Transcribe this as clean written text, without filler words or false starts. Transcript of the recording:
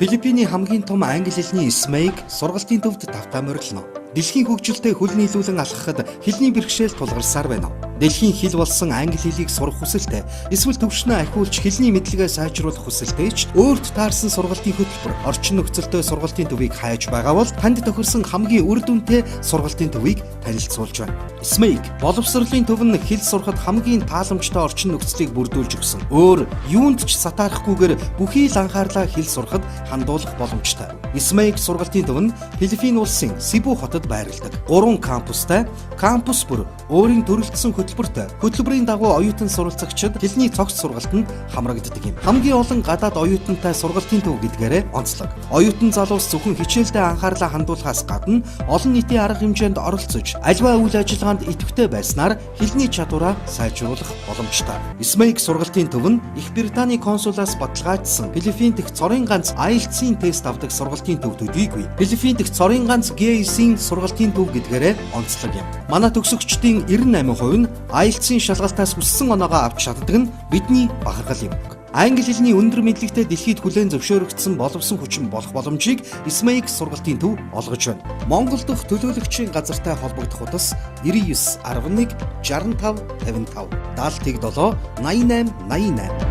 Филиппиний хамгийн том англи хэлний SMAIC сургалтын төвд давтаа морилно. Дэлхийн хөгжилтэй хөл нийлүүлэн алхахад хэлний бэрхшээл тулгарсаар байна. Дэлхийн хэл болсон англи хэлийг сурах хүсэлтэй, эсвэл төвшнөө ахиулж хэлний мэдлэгээ сайжруулах хүсэлтэй ч өөрт таарсан сургалтын хөтөлбөр, орчин нөхцөлтэй сургалтын төвийг хайж байгаа бол танд тохирсон хамгийн үр дүнтэй сургалтын төвийг танилцуулж байна. SMAIC боловсролын төв нь хэл сурахад хамгийн тааламжтай орчин нөхцөлийг бүрдүүлж өгсөн. Өөр юунд ч сатаарахгүйгээр бүхий л анхаарлаа хэл сурахад хандуулах боломжтой. SMAIC сургалтын төв нь Филиппин улсын Сибу хотод байрладаг. 3 кампустай, кампус бүр өөрийн төрөлтсөн хөтөлбөртэй. Хөтөлбөрийн дагуу оюутан суралцагчид хэлний цогц сургалтанд хамрагддаг юм. Хамгийн олон гадаад оюутантай сургалтын төв гэдгээрээ онцлог. Оюутан залуус зөвхөн хичээлдээ анхаарлаа хандуулахаас гадна олон нийтийн арга хэмжээнд оролцож, аливаа үйл ажиллагаанд идэвхтэй байснаар хэлний чадвараа сайжруулах боломжтой. SMAIC сургалтын төв нь Их Британий консулаас баталгаажсан Филиппин дэх цорын ганц IELTS-ийн тест авдаг сургалтын төв төдийгүй. Филиппин дэх цорын ганц GAC-ийн сургалтын төв гэдгээрээ онцлог юм. Манай төгсөгчдийн 98% нь IELTS-ийн шалгалтаас хүссэн оноогоо авч чаддаг нь бидний бахархал юм. Англи хэлний өндөр мэдлэгтэй дэлхийд хүлээн зөвшөөрөгдсөн боловсон хүчин болох боломжийг SMAIC сургалтын төв олгож байна. Монгол дахь төлөөлөгчийн газартай холбогдох утас 99 11 65 55 70 87 88 88